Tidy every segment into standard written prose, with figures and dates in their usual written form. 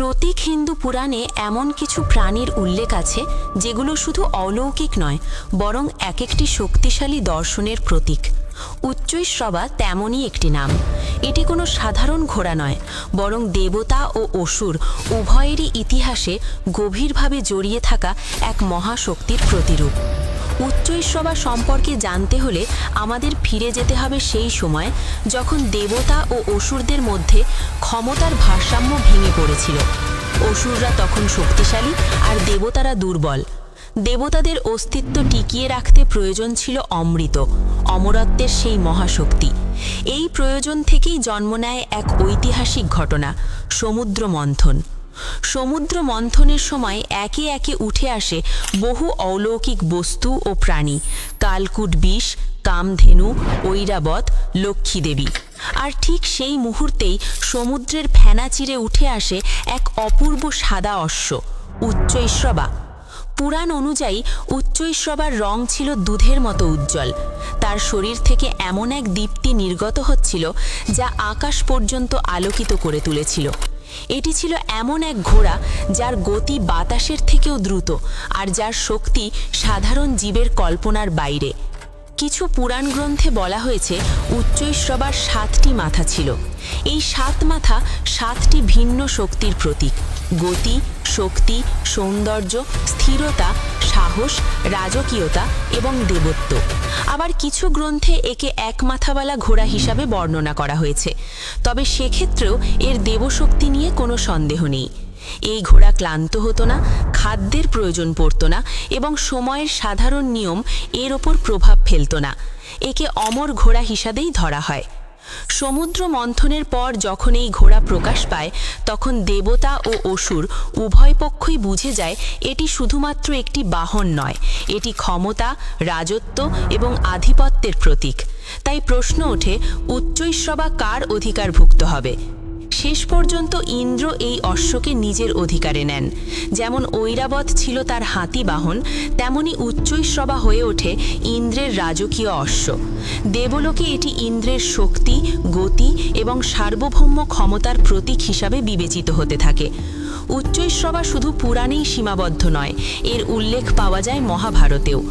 প্রতীক হিন্দু পুরাণে এমন কিছু প্রাণীর উল্লেখ আছে যেগুলো শুধু অলৌকিক নয়, বরং এক একটি শক্তিশালী দর্শনের প্রতীক। উচ্চৈঃশ্রবা তেমনই একটি নাম। এটি কোনো সাধারণ ঘোড়া নয়, বরং দেবতা ও অসুর উভয়েরই ইতিহাসে গভীরভাবে জড়িয়ে থাকা এক মহাশক্তির প্রতিরূপ। উচ্চৈঃশ্রবা সম্পর্কে জানতে হলে আমাদের ফিরে যেতে হবে সেই সময় যখন দেবতা ও অসুরদের মধ্যে ক্ষমতার ভারসাম্য ভেঙে পড়েছিল। অসুররা তখন শক্তিশালী আর দেবতারা দুর্বল। দেবতাদের অস্তিত্ব টিকিয়ে রাখতে প্রয়োজন ছিল অমৃত, অমরত্বের সেই মহাশক্তি। এই প্রয়োজন থেকেই জন্ম নেয় এক ঐতিহাসিক ঘটনা, সমুদ্র মন্থন। সমুদ্র মন্থনের সময় একে একে উঠে আসে বহু অলৌকিক বস্তু ও প্রাণী, কালকুট বিষ, কামধেনু, ঐরাবত, লক্ষ্মীদেবী। আর ঠিক সেই মুহূর্তেই সমুদ্রের ফেনা চিরে উঠে আসে এক অপূর্ব সাদা অশ্ব, উচ্চৈঃশ্রবা। পুরাণ অনুযায়ী উচ্চৈঃশ্রবার রং ছিল দুধের মতো উজ্জ্বল। তার শরীর থেকে এমন এক দীপ্তি নির্গত হচ্ছিল যা আকাশ পর্যন্ত আলোকিত করে তুলেছিল। এটি ছিল এমন এক ঘোড়া যার গতি বাতাসের থেকেও দ্রুত, আর যার শক্তি সাধারণ জীবের কল্পনার বাইরে। কিছু পুরাণ গ্রন্থে বলা হয়েছে উচ্চৈঃশ্রবার 7টি মাথা ছিল। এই 7 মাথা 7টি ভিন্ন শক্তির প্রতীক: গতি, শক্তি, সৌন্দর্য, স্থিরতা, সাহস, রাজকীয়তা এবং দেবত্ব। আবার কিছু গ্রন্থে একে এক মাথাওয়ালা ঘোড়া হিসাবে বর্ণনা করা হয়েছে, তবে সেক্ষেত্রেও এর দেবশক্তি নিয়ে কোনো সন্দেহ নেই। এই ঘোড়া ক্লান্ত হতো না, খাদ্যের প্রয়োজন পড়তো না এবং সময়ের সাধারণ নিয়ম এর ওপর প্রভাব ফেলত না। একে অমর ঘোড়া হিসাবেই ধরা হয়। সমুদ্র মন্থনের পর যখন এই ঘোড়া প্রকাশ পায়, তখন দেবতা ও অসুর উভয় পক্ষই বুঝে যায় এটি শুধুমাত্র একটি বাহন নয়, এটি ক্ষমতা, রাজত্ব এবং আধিপত্যের প্রতীক। তাই প্রশ্ন ওঠে, উচ্চৈঃশ্রবা কার অধিকারভুক্ত হবে? শেষ পর্যন্ত ইন্দ্র এই অশ্বকে নিজের অধিকারে নেন। যেমন ঐরাবত ছিল তার হাতি বাহন, তেমনি উচ্চৈঃশ্রবা হয়ে ওঠে ইন্দ্রের রাজকীয় অশ্ব। দেবলোকে এটি ইন্দ্রের শক্তি, গতি এবং সার্বভৌম ক্ষমতার প্রতীক হিসাবে বিবেচিত হতে থাকে। উচ্চৈঃশ্রবা শুধু পুরাণেই সীমাবদ্ধ নয়, এর উল্লেখ পাওয়া যায় মহাভারতেও।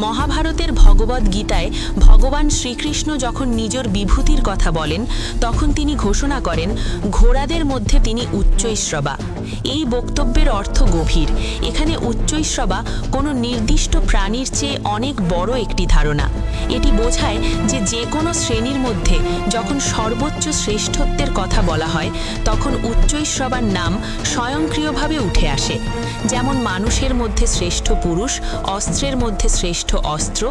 মহাভারতের ভগবদ্ গীতায় ভগবান শ্রীকৃষ্ণ যখন নিজের বিভূতির কথা বলেন, তখন তিনি ঘোষণা করেন ঘোড়াদের মধ্যে তিনি উচ্চৈঃশ্রবা। এই বক্তব্যের অর্থ গভীর। এখানে উচ্চৈঃশ্রবা কোনো নির্দিষ্ট প্রাণীর চেয়ে অনেক বড় একটি ধারণা। এটি বোঝায় যে যে কোনো শ্রেণীর মধ্যে যখন সর্বোচ্চ শ্রেষ্ঠত্বের কথা বলা হয়, তখন উচ্চৈঃশ্রবার নাম স্বয়ংক্রিয়ভাবে উঠে আসে। যেমন মানুষের মধ্যে শ্রেষ্ঠ পুরুষ, অস্ত্রের মধ্যে শ্রেষ্ঠ অস্ত্র,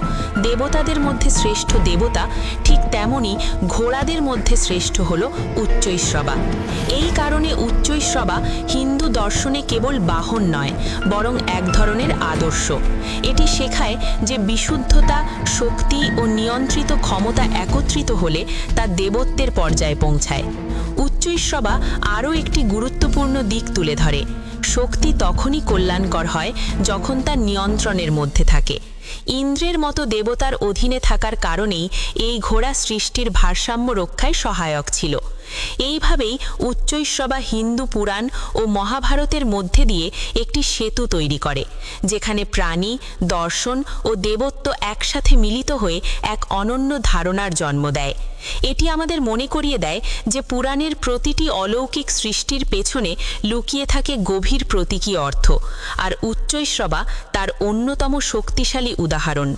দেবতাদের মধ্যে শ্রেষ্ঠ দেবতা, ঠিক তেমনি ঘোড়াদের মধ্যে শ্রেষ্ঠ হল উচ্চৈঃশ্রবা। এই কারণে উচ্চৈঃশ্রবা হিন্দু দর্শনে কেবল বাহন নয়, বরং এক ধরনের আদর্শ। এটি শেখায় যে বিশুদ্ধতা, শক্তি ও নিয়ন্ত্রিত ক্ষমতা একত্রিত হলে তা দেবত্বের পর্যায়ে পৌঁছায়। উচ্চৈঃশ্রবা আরও একটি গুরুত্বপূর্ণ দিক তুলে ধরে: শক্তি তখনই কল্যাণকর হয় যখন তা নিয়ন্ত্রণের মধ্যে থাকে। ইন্দ্রের মতো দেবতার অধীনে থাকার কারণেই এই ঘোড়া সৃষ্টির ভারসাম্য রক্ষায় সহায়ক ছিল। এইভাবেই উচ্চৈঃশ্রবা হিন্দু পুরাণ ও মহাভারতের মধ্যে দিয়ে একটি সেতু তৈরি করে, যেখানে প্রাণী, দর্শন ও দেবত্ব একসাথে মিলিত হয়ে এক অনন্য ধারণার জন্ম দেয়। এটি আমাদের মনে করিয়ে দেয় যে পুরাণের প্রতিটি অলৌকিক সৃষ্টির পেছনে লুকিয়ে থাকে গভীর প্রতীকী অর্থ, আর উচ্চৈঃশ্রবা তার অন্যতম শক্তিশালী উদাহরণ।